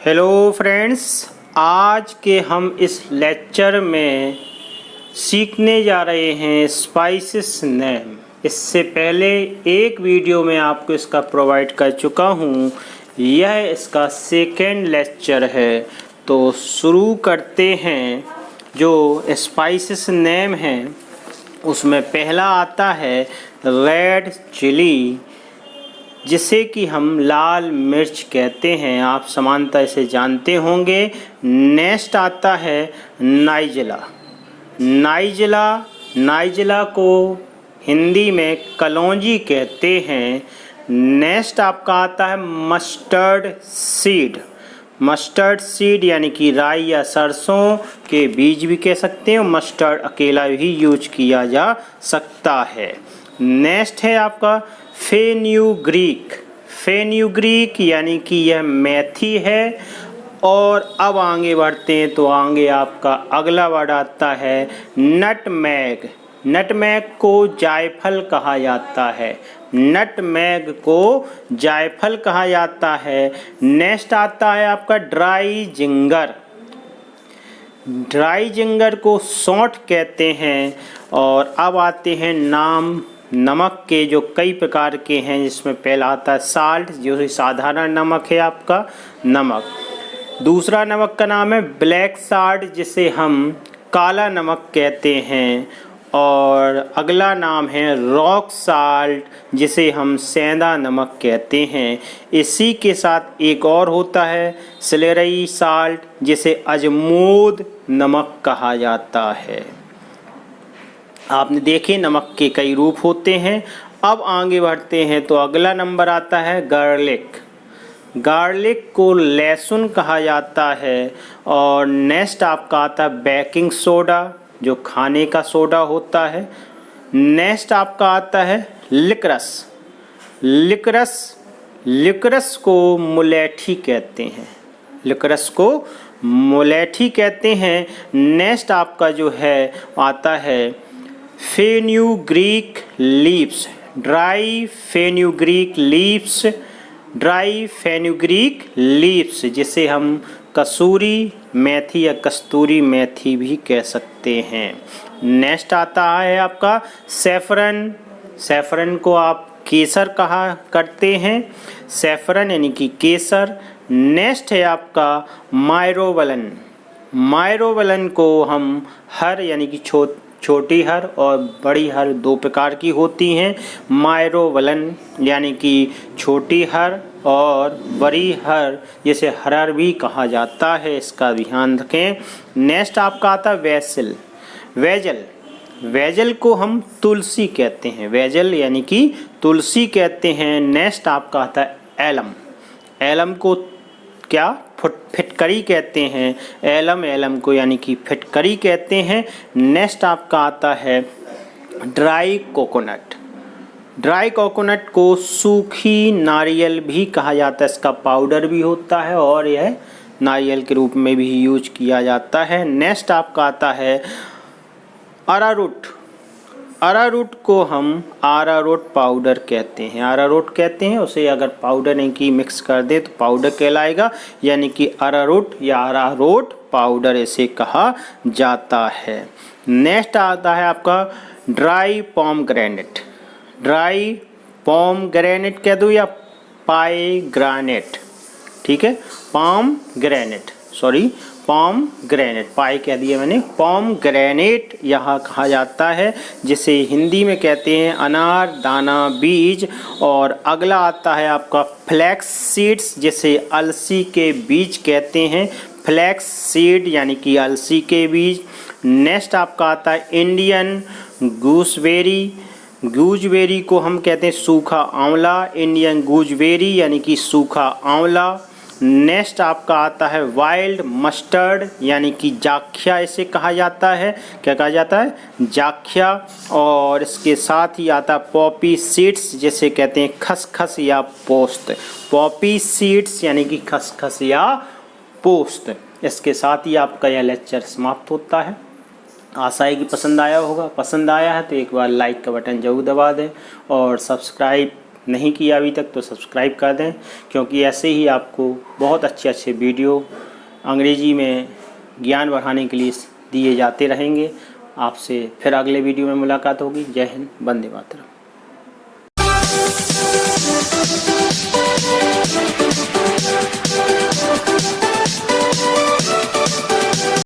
Hello friends, आज के हम इस लेक्चर में सीखने जा रहे हैं स्पाइसेस नेम। इससे पहले एक वीडियो में आपको इसका प्रोवाइड कर चुका हूँ। यह इसका सेकेंड लेक्चर है। तो शुरू करते हैं। जो स्पाइसेस नेम हैं उसमें पहला आता है रेड चिली, जिसे कि हम लाल मिर्च कहते हैं। आप समानता इसे जानते होंगे। नेक्स्ट आता है नाइजिला। नाइजिला को हिंदी में कलौंजी कहते हैं। नेक्स्ट आपका आता है मस्टर्ड सीड यानी कि राई या सरसों के बीज भी कह सकते हैं। मस्टर्ड अकेला भी यूज किया जा सकता है। नेक्स्ट है आपका फेन्यूग्रीक यानी कि यह मेथी है। और अब आगे बढ़ते हैं तो आगे आपका अगला वर्ड आता है नटमैग को जायफल कहा जाता है। नेक्स्ट आता है आपका ड्राई जिंगर को सौंठ कहते हैं। और अब आते हैं नमक के, जो कई प्रकार के हैं, जिसमें पहला आता है साल्ट, जो साधारण नमक है आपका नमक। दूसरा नमक का नाम है ब्लैक साल्ट, जिसे हम काला नमक कहते हैं। और अगला नाम है रॉक साल्ट, जिसे हम सेंधा नमक कहते हैं। इसी के साथ एक और होता है स्लेरी साल्ट, जिसे अजमोद नमक कहा जाता है। आपने देखे नमक के कई रूप होते हैं। अब आगे बढ़ते हैं तो अगला नंबर आता है गार्लिक को लहसुन कहा जाता है। और नेक्स्ट आपका आता है बेकिंग सोडा, जो खाने का सोडा होता है। नेक्स्ट आपका आता है लिकरस को मुलेठी कहते हैं। नेक्स्ट आपका जो है आता है फेन्यूग्रीक लीव्स, जिसे हम कसूरी मेथी या कस्तूरी मेथी भी कह सकते हैं। नेक्स्ट आता है आपका सैफरन को आप केसर कहा करते हैं। सैफरन यानी कि केसर। नेक्स्ट है आपका मायरोवलन को हम हर यानी कि छोटी हर और बड़ी हर दो प्रकार की होती हैं। मायरोवलन यानी कि छोटी हर और बड़ी हर, जिसे हरर भी कहा जाता है। इसका ध्यान रखें। नेक्स्ट आपका आता है वेजल को हम तुलसी कहते हैं। वेजल यानी कि तुलसी कहते हैं। नेक्स्ट आपका आता है एलम को क्या फिटकरी कहते हैं। एलम को यानी कि फिटकरी कहते हैं। नेक्स्ट आपका आता है ड्राई कोकोनट को सूखी नारियल भी कहा जाता है। इसका पाउडर भी होता है और यह नारियल के रूप में भी यूज किया जाता है। नेक्स्ट आपका आता है अरारूट को हम अरारोट पाउडर कहते हैं। उसे अगर पाउडर नहीं की मिक्स कर दे तो पाउडर कहलाएगा, यानी कि अरारूट या अरारोट पाउडर इसे कहा जाता है। नेक्स्ट आता है आपका ड्राई पॉम ग्रेनेट कह दूँ या पाई ग्रानेट, ठीक है। पॉम ग्रेनेट पाई कह दिया मैंने। पॉम ग्रेनेट यहाँ कहा जाता है, जिसे हिंदी में कहते हैं अनार दाना बीज। और अगला आता है आपका फ्लैक्स सीड्स, जिसे अलसी के बीज कहते हैं। फ्लैक्स सीड यानी कि अलसी के बीज। नेक्स्ट आपका आता है इंडियन गूजबेरी को हम कहते हैं सूखा आंवला। इंडियन गूजबेरी यानी कि सूखा आंवला। नेक्स्ट आपका आता है वाइल्ड मस्टर्ड यानी कि जाख्या, इसे कहा जाता है। क्या कहा जाता है? जाख्या। और इसके साथ ही आता है पॉपी सीड्स, जिसे कहते हैं खसखस या पोस्त। पॉपी सीड्स यानी कि खसखस या पोस्त। इसके साथ ही आपका यह लेक्चर समाप्त होता है। आशा है कि पसंद आया होगा। पसंद आया है तो एक बार लाइक का बटन ज़रूर दबा दें और सब्सक्राइब नहीं किया अभी तक तो सब्सक्राइब कर दें, क्योंकि ऐसे ही आपको बहुत अच्छे अच्छे वीडियो अंग्रेजी में ज्ञान बढ़ाने के लिए दिए जाते रहेंगे। आपसे फिर अगले वीडियो में मुलाकात होगी। जय हिंद, वंदे मातरम।